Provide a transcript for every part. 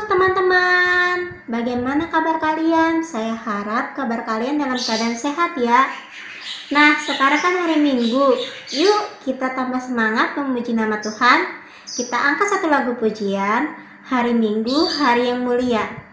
teman-teman, bagaimana kabar kalian? Saya harap kabar kalian dalam keadaan sehat ya. Nah, sekarang kan hari Minggu. Yuk kita tambah semangat memuji nama Tuhan. Kita angkat satu lagu pujian, Hari Minggu, Hari yang Mulia.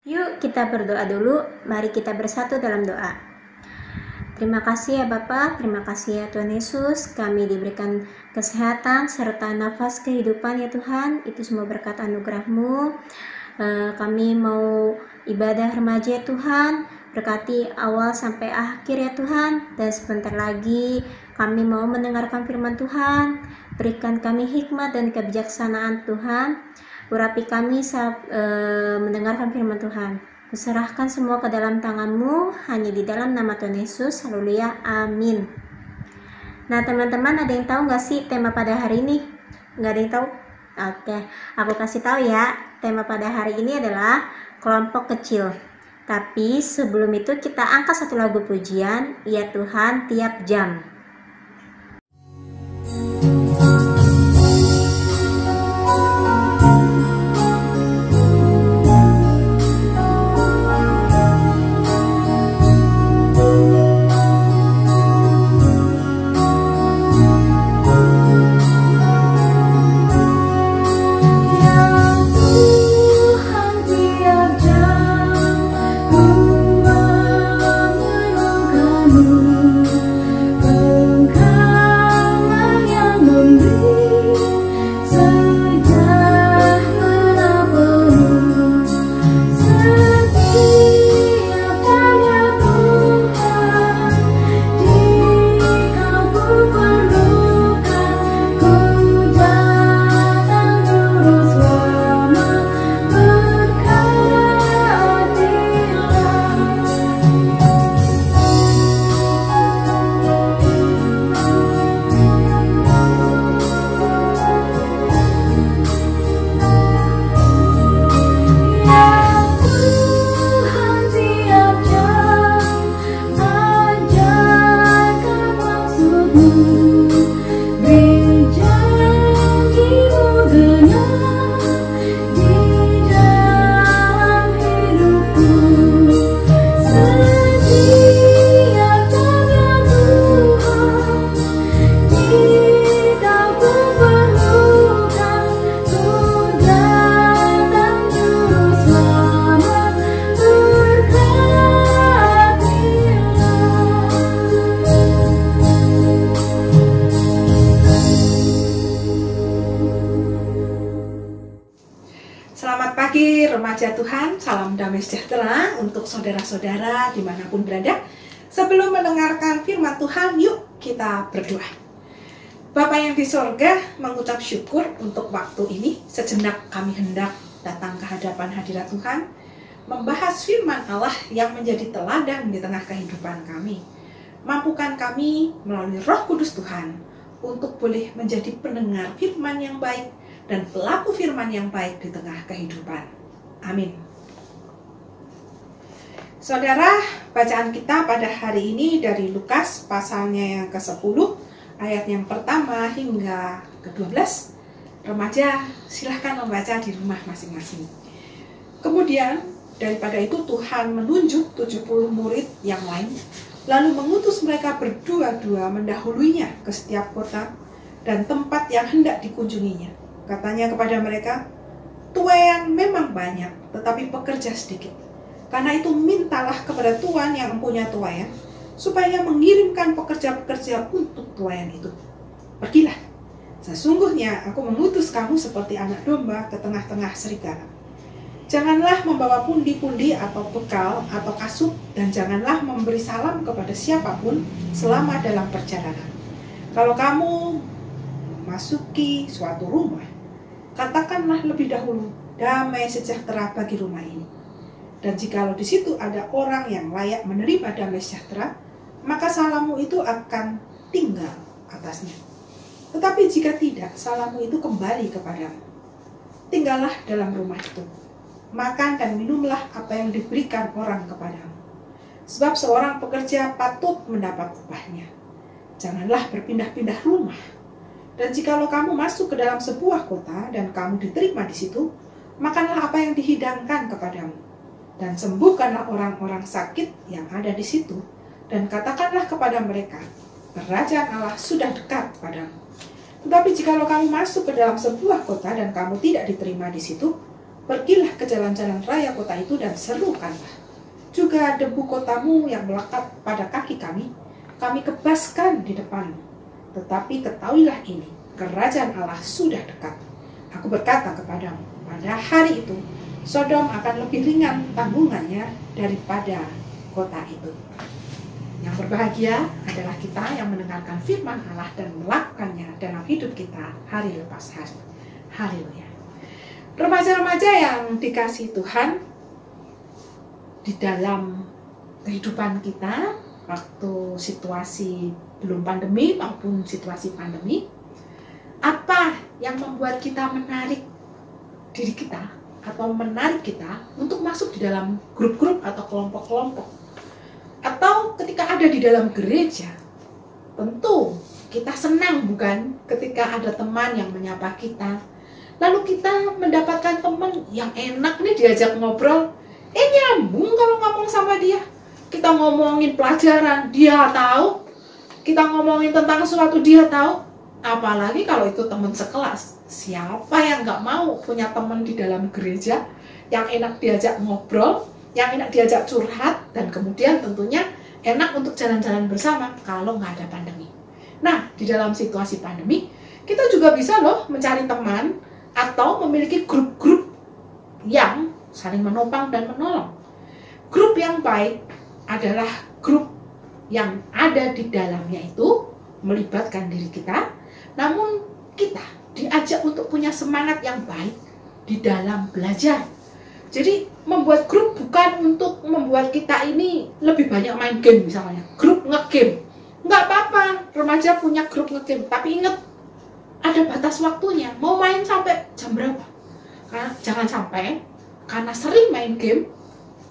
Yuk kita berdoa dulu, mari kita bersatu dalam doa. Terima kasih ya Bapa, terima kasih ya Tuhan Yesus, kami diberikan kesehatan serta nafas kehidupan ya Tuhan, itu semua berkat anugerah-Mu. Kami mau ibadah remaja ya Tuhan, berkati awal sampai akhir ya Tuhan, dan sebentar lagi kami mau mendengarkan firman Tuhan, berikan kami hikmat dan kebijaksanaan Tuhan. Urapi kami saat mendengarkan firman Tuhan. Kuserahkan semua ke dalam tangan-Mu, hanya di dalam nama Tuhan Yesus. Haleluya, amin. Nah teman-teman, ada yang tahu nggak sih tema pada hari ini? Nggak ada yang tahu? Oke, aku kasih tahu ya. Tema pada hari ini adalah kelompok kecil. Tapi sebelum itu kita angkat satu lagu pujian, Ya Tuhan Tiap Jam. Selamat pagi remaja Tuhan, salam damai sejahtera untuk saudara-saudara dimanapun berada. Sebelum mendengarkan firman Tuhan, yuk kita berdoa. Bapa yang di sorga, mengucap syukur untuk waktu ini. Sejenak kami hendak datang ke hadapan hadirat Tuhan, membahas firman Allah yang menjadi teladan di tengah kehidupan kami. Mampukan kami melalui Roh Kudus Tuhan untuk boleh menjadi pendengar firman yang baik dan pelaku firman yang baik di tengah kehidupan. Amin. Saudara, bacaan kita pada hari ini dari Lukas pasalnya yang ke-10, ayat yang pertama hingga ke-12. Remaja, silahkan membaca di rumah masing-masing. Kemudian, daripada itu Tuhan menunjuk 70 murid yang lain, lalu mengutus mereka berdua-dua mendahuluinya ke setiap kota dan tempat yang hendak dikunjunginya. Katanya kepada mereka, tuaian memang banyak, tetapi pekerja sedikit. Karena itu mintalah kepada Tuhan yang mempunyai tuaian, supaya mengirimkan pekerja-pekerja untuk tuaian itu. Pergilah, sesungguhnya aku mengutus kamu seperti anak domba ke tengah-tengah serigala. Janganlah membawa pundi-pundi atau bekal atau kasut, dan janganlah memberi salam kepada siapapun selama dalam perjalanan. Kalau kamu masuki suatu rumah, katakanlah lebih dahulu, damai sejahtera bagi rumah ini. Dan jikalau di situ ada orang yang layak menerima damai sejahtera, maka salammu itu akan tinggal atasnya. Tetapi jika tidak, salammu itu kembali kepadamu. Tinggallah dalam rumah itu, makan dan minumlah apa yang diberikan orang kepadamu. Sebab seorang pekerja patut mendapat upahnya. Janganlah berpindah-pindah rumah. Dan jikalau kamu masuk ke dalam sebuah kota dan kamu diterima di situ, makanlah apa yang dihidangkan kepadamu. Dan sembuhkanlah orang-orang sakit yang ada di situ, dan katakanlah kepada mereka, kerajaan Allah sudah dekat padamu. Tetapi jikalau kamu masuk ke dalam sebuah kota dan kamu tidak diterima di situ, pergilah ke jalan-jalan raya kota itu dan serukanlah. Juga debu kotamu yang melekat pada kaki kami kebaskan di depanmu. Tetapi ketahuilah ini, kerajaan Allah sudah dekat. Aku berkata kepadamu, pada hari itu, Sodom akan lebih ringan tanggungannya daripada kota itu. Yang berbahagia adalah kita yang mendengarkan firman Allah dan melakukannya dalam hidup kita hari lepas hari. Haleluya. Remaja-remaja yang dikasihi Tuhan, di dalam kehidupan kita, waktu situasi belum pandemi maupun situasi pandemi, apa yang membuat kita menarik diri kita atau menarik kita untuk masuk di dalam grup-grup atau kelompok-kelompok? Atau ketika ada di dalam gereja, tentu kita senang bukan ketika ada teman yang menyapa kita, lalu kita mendapatkan teman yang enak nih diajak ngobrol, nyambung kalau ngomong sama dia. Kita ngomongin pelajaran, dia tahu. Kita ngomongin tentang sesuatu, dia tahu. Apalagi kalau itu teman sekelas. Siapa yang nggak mau punya teman di dalam gereja yang enak diajak ngobrol, yang enak diajak curhat, dan kemudian tentunya enak untuk jalan-jalan bersama kalau nggak ada pandemi. Nah, di dalam situasi pandemi, kita juga bisa loh mencari teman atau memiliki grup-grup yang saling menopang dan menolong. Grup yang baik adalah grup yang ada di dalamnya itu melibatkan diri kita, namun kita diajak untuk punya semangat yang baik di dalam belajar. Jadi membuat grup bukan untuk membuat kita ini lebih banyak main game misalnya. Grup nge-game. Nggak apa-apa remaja punya grup nge-game. Tapi ingat, ada batas waktunya. Mau main sampai jam berapa? Karena jangan sampai karena sering main game,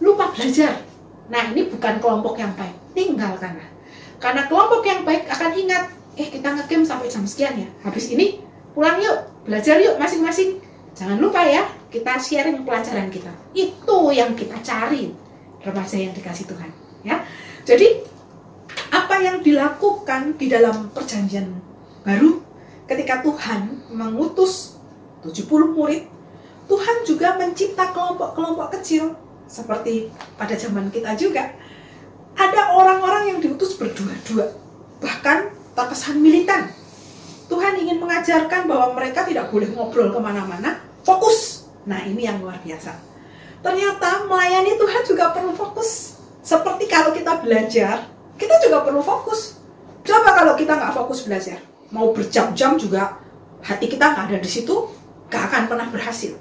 lupa belajar. Nah, ini bukan kelompok yang baik. Tinggalkanlah. Karena kelompok yang baik akan ingat, kita nge-game sampai jam sekian ya. Habis ini pulang yuk, belajar yuk masing-masing. Jangan lupa ya, kita sharing pelajaran kita. Itu yang kita cari, remaja yang dikasih Tuhan. Ya, jadi apa yang dilakukan di dalam perjanjian baru ketika Tuhan mengutus 70 murid, Tuhan juga mencipta kelompok-kelompok kecil. Seperti pada zaman kita juga, ada orang-orang yang diutus berdua-dua, bahkan terkesan militan. Tuhan ingin mengajarkan bahwa mereka tidak boleh ngobrol kemana-mana, fokus. Nah, ini yang luar biasa. Ternyata melayani Tuhan juga perlu fokus. Seperti kalau kita belajar, kita juga perlu fokus. Coba kalau kita nggak fokus belajar, mau berjam-jam juga hati kita nggak ada di situ, nggak akan pernah berhasil.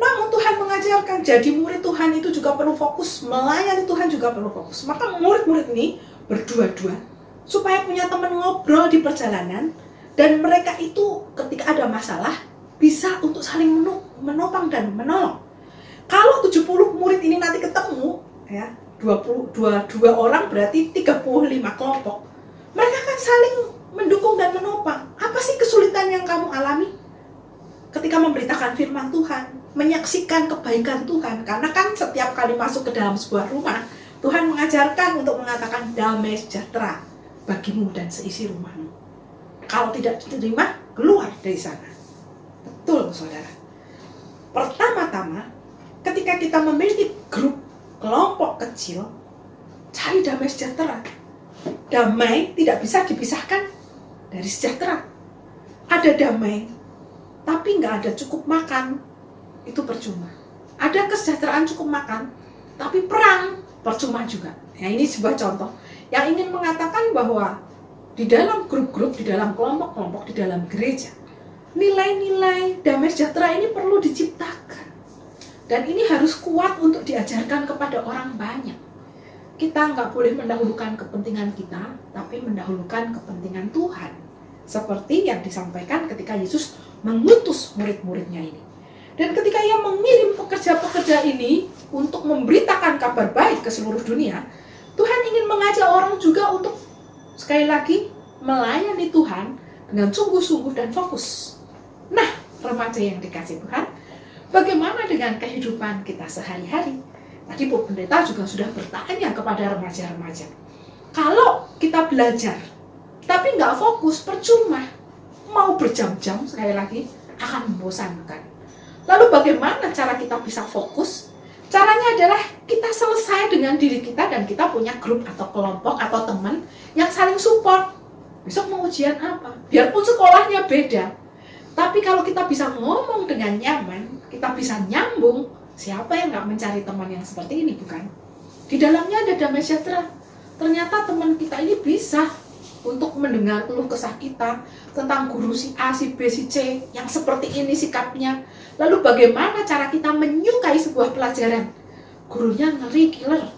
Namun Tuhan mengajarkan, jadi murid Tuhan itu juga perlu fokus, melayani Tuhan juga perlu fokus. Maka murid-murid ini berdua-dua, supaya punya teman ngobrol di perjalanan, dan mereka itu ketika ada masalah bisa untuk saling menopang dan menolong. Kalau 70 murid ini nanti ketemu, ya, ya, 22 orang berarti 35 kelompok. Mereka kan saling mendukung dan menopang. Apa sih kesulitan yang kamu alami ketika memberitakan firman Tuhan, menyaksikan kebaikan Tuhan? Karena kan setiap kali masuk ke dalam sebuah rumah, Tuhan mengajarkan untuk mengatakan damai sejahtera bagimu dan seisi rumahmu. Kalau tidak diterima, keluar dari sana. Betul, saudara. Pertama-tama, ketika kita memiliki grup kelompok kecil, cari damai sejahtera. Damai tidak bisa dipisahkan dari sejahtera. Ada damai, tapi nggak ada cukup makan, itu percuma. Ada kesejahteraan cukup makan, tapi perang percuma juga. Nah, ini sebuah contoh yang ingin mengatakan bahwa di dalam grup-grup, di dalam kelompok-kelompok, di dalam gereja, nilai-nilai damai sejahtera ini perlu diciptakan. Dan ini harus kuat untuk diajarkan kepada orang banyak. Kita nggak boleh mendahulukan kepentingan kita, tapi mendahulukan kepentingan Tuhan. Seperti yang disampaikan ketika Yesus mengutus murid-muridnya ini. Dan ketika ia mengirim pekerja-pekerja ini untuk memberitakan kabar baik ke seluruh dunia, Tuhan ingin mengajak orang juga untuk sekali lagi melayani Tuhan dengan sungguh-sungguh dan fokus. Nah, remaja yang dikasih Tuhan, bagaimana dengan kehidupan kita sehari-hari? Tadi Bu Pendeta juga sudah bertanya kepada remaja-remaja. Kalau kita belajar, tapi nggak fokus, percuma. Mau berjam-jam, sekali lagi, akan membosankan. Lalu bagaimana cara kita bisa fokus? Caranya adalah kita selesai dengan diri kita dan kita punya grup atau kelompok atau teman yang saling support. Besok mau ujian apa? Biarpun sekolahnya beda. Tapi kalau kita bisa ngomong dengan nyaman, kita bisa nyambung, siapa yang nggak mencari teman yang seperti ini, bukan? Di dalamnya ada damai sejahtera. Ternyata teman kita ini bisa untuk mendengar keluh kesah kita tentang guru si A, si B, si C yang seperti ini sikapnya. Lalu bagaimana cara kita menyukai sebuah pelajaran? Gurunya ngeri, killer.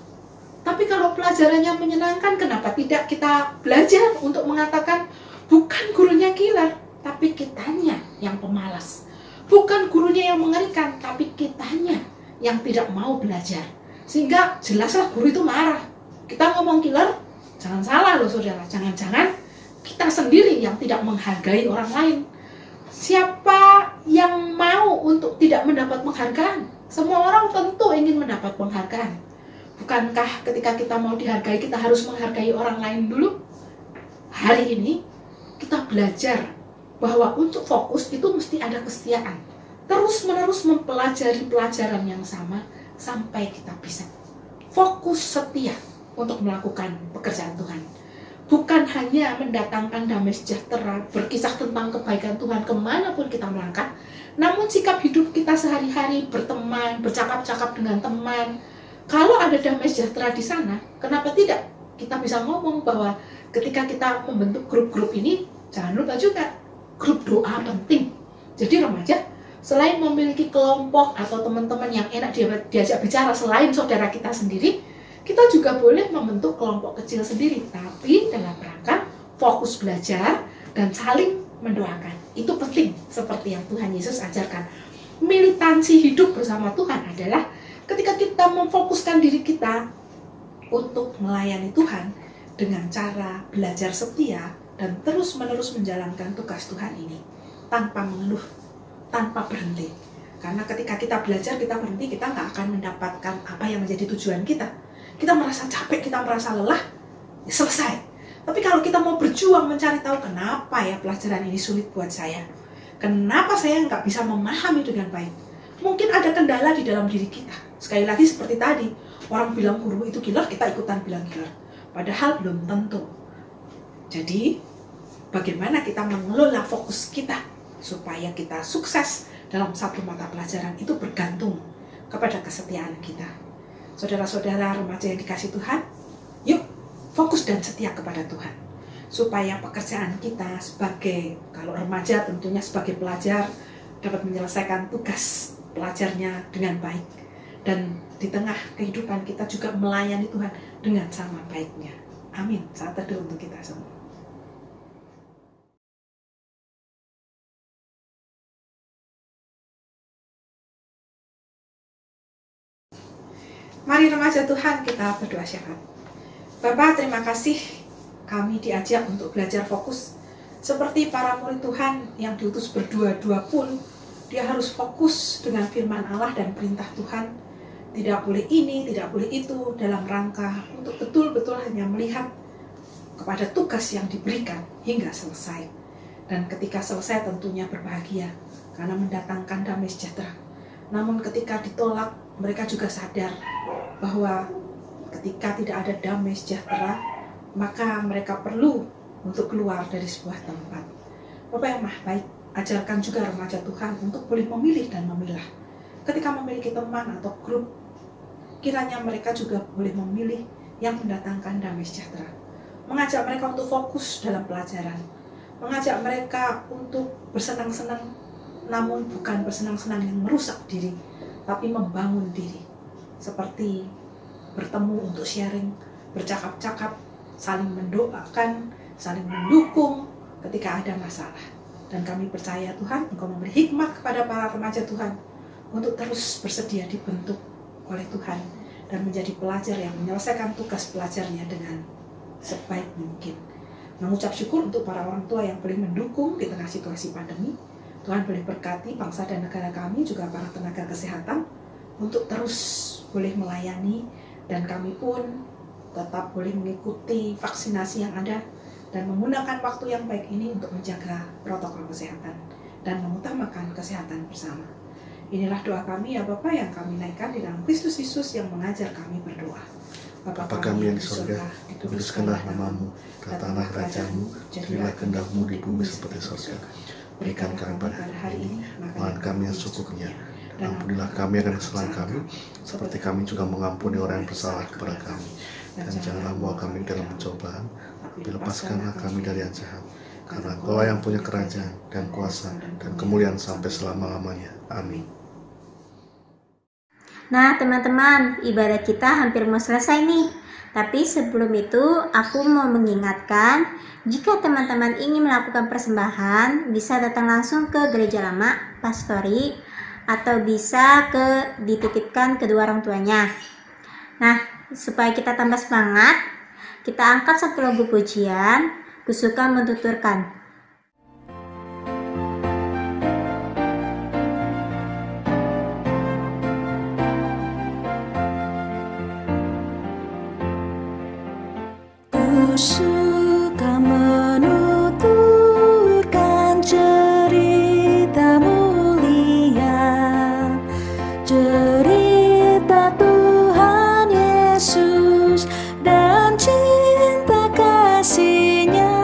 Tapi kalau pelajarannya menyenangkan, kenapa tidak kita belajar untuk mengatakan bukan gurunya killer, tapi kitanya yang pemalas. Bukan gurunya yang mengerikan, tapi kitanya yang tidak mau belajar. Sehingga jelaslah guru itu marah. Kita ngomong killer, jangan salah loh saudara. Jangan-jangan kita sendiri yang tidak menghargai orang lain. Siapa yang mau untuk tidak mendapat penghargaan? Semua orang tentu ingin mendapat penghargaan. Bukankah ketika kita mau dihargai, kita harus menghargai orang lain dulu? Hari ini kita belajar bahwa untuk fokus itu mesti ada kesetiaan. Terus-menerus mempelajari pelajaran yang sama sampai kita bisa fokus setia untuk melakukan pekerjaan Tuhan. Bukan hanya mendatangkan damai sejahtera, berkisah tentang kebaikan Tuhan kemanapun kita melangkah, namun sikap hidup kita sehari-hari, berteman, bercakap-cakap dengan teman. Kalau ada damai sejahtera di sana, kenapa tidak? Kita bisa ngomong bahwa ketika kita membentuk grup-grup ini, jangan lupa juga grup doa penting. Jadi remaja, selain memiliki kelompok atau teman-teman yang enak diajak bicara selain saudara kita sendiri, kita juga boleh membentuk kelompok kecil sendiri, tapi dalam rangka fokus belajar dan saling mendoakan. Itu penting, seperti yang Tuhan Yesus ajarkan. Militansi hidup bersama Tuhan adalah ketika kita memfokuskan diri kita untuk melayani Tuhan dengan cara belajar setia dan terus-menerus menjalankan tugas Tuhan ini tanpa mengeluh, tanpa berhenti. Karena ketika kita belajar, kita berhenti, kita nggak akan mendapatkan apa yang menjadi tujuan kita. Kita merasa capek, kita merasa lelah, ya selesai. Tapi kalau kita mau berjuang mencari tahu kenapa ya pelajaran ini sulit buat saya, kenapa saya nggak bisa memahami dengan baik, mungkin ada kendala di dalam diri kita. Sekali lagi seperti tadi, orang bilang guru itu killer, kita ikutan bilang killer. Padahal belum tentu. Jadi, bagaimana kita mengelola fokus kita supaya kita sukses dalam satu mata pelajaran itu bergantung kepada kesetiaan kita. Saudara-saudara remaja yang dikasih Tuhan, yuk fokus dan setia kepada Tuhan. Supaya pekerjaan kita sebagai, kalau remaja tentunya sebagai pelajar, dapat menyelesaikan tugas pelajarnya dengan baik. Dan di tengah kehidupan kita juga melayani Tuhan dengan sama baiknya. Amin. Saat teduh untuk kita semua. Mari remaja Tuhan, kita berdoa syafaat. Bapak, terima kasih kami diajak untuk belajar fokus. Seperti para murid Tuhan yang diutus berdua-dua pun, dia harus fokus dengan firman Allah dan perintah Tuhan. Tidak boleh ini, tidak boleh itu, dalam rangka untuk betul-betul hanya melihat kepada tugas yang diberikan hingga selesai. Dan ketika selesai tentunya berbahagia, karena mendatangkan damai sejahtera. Namun ketika ditolak, mereka juga sadar bahwa ketika tidak ada damai sejahtera, maka mereka perlu untuk keluar dari sebuah tempat. Bapak yang Maha Baik, ajarkan juga remaja Tuhan untuk boleh memilih dan memilah. Ketika memiliki teman atau grup, kiranya mereka juga boleh memilih yang mendatangkan damai sejahtera. Mengajak mereka untuk fokus dalam pelajaran. Mengajak mereka untuk bersenang-senang, namun bukan bersenang-senang yang merusak diri, tapi membangun diri. Seperti bertemu untuk sharing, bercakap-cakap, saling mendoakan, saling mendukung ketika ada masalah. Dan kami percaya Tuhan, Engkau memberi hikmat kepada para remaja Tuhan untuk terus bersedia dibentuk oleh Tuhan dan menjadi pelajar yang menyelesaikan tugas pelajarnya dengan sebaik mungkin. Mengucap syukur untuk para orang tua yang boleh mendukung di tengah situasi pandemi. Tuhan boleh berkati bangsa dan negara kami, juga para tenaga kesehatan, untuk terus boleh melayani, dan kami pun tetap boleh mengikuti vaksinasi yang ada dan menggunakan waktu yang baik ini untuk menjaga protokol kesehatan dan mengutamakan kesehatan bersama. Inilah doa kami ya Bapa yang kami naikkan di dalam Kristus Yesus yang mengajar kami berdoa. Bapa kami yang di surga, dikuduskanlah namamu, datanglah kerajaanmu, jadilah kehendak-Mu di bumi seperti surga. Berikan kami pada hari ini makan kami yang secukupnya, dan ampunilah kami akan kesalahan kami, seperti kami juga mengampuni orang yang bersalah kepada kami. Dan janganlah membawa kami dalam pencobaan, tapi lepaskanlah kami dari yang jahat. Karena Engkau yang punya kerajaan dan kuasa dan kemuliaan sampai selama-lamanya. Amin. Nah teman-teman, ibadah kita hampir mau selesai nih. Tapi sebelum itu aku mau mengingatkan, jika teman-teman ingin melakukan persembahan, bisa datang langsung ke Gereja Lama Pastori, atau bisa dititipkan kedua orang tuanya. Nah, supaya kita tambah semangat, kita angkat satu lagu pujian, Kusuka Menuturkan. Kusuka menuturkan cerita mulia, cerita Tuhan Yesus dan cinta kasih-Nya.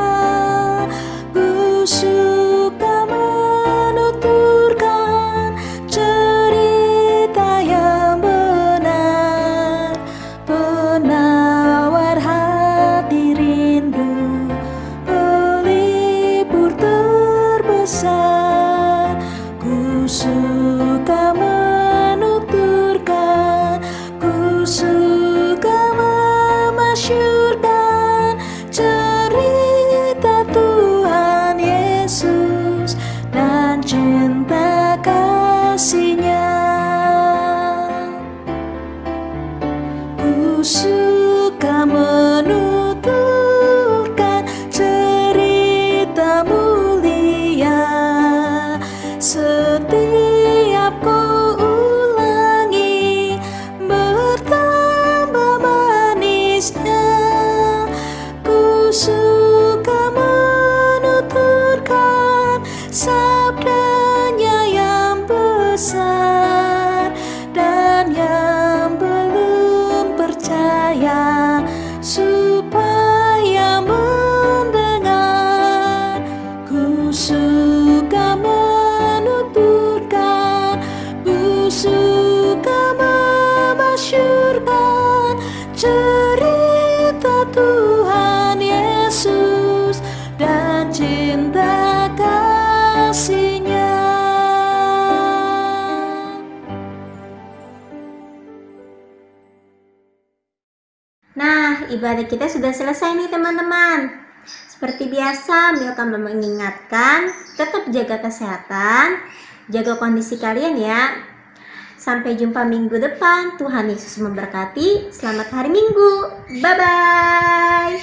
Kusuka menuturkan cerita yang benar, penawar hati rindu, pelipur terbesar. Kusuka menuturkan, kusuka memasyurkan cerita Tuhan Yesus dan cinta kasih-Nya. Kusuka menuturkan cerita mulia, setiap ku ulangi bertambah manisnya. Kusuka menuturkan sabdanya yang besar, dan yang belum percaya supaya mendengar. Kusuka menuturkan, kusuka memasyurkan cerita Tuhan Yesus dan cinta kasih-Nya. Nah, ibadah kita sudah selesai nih teman-teman. Seperti biasa, Milka mengingatkan, tetap jaga kesehatan, jaga kondisi kalian ya. Sampai jumpa minggu depan. Tuhan Yesus memberkati. Selamat hari Minggu. Bye-bye.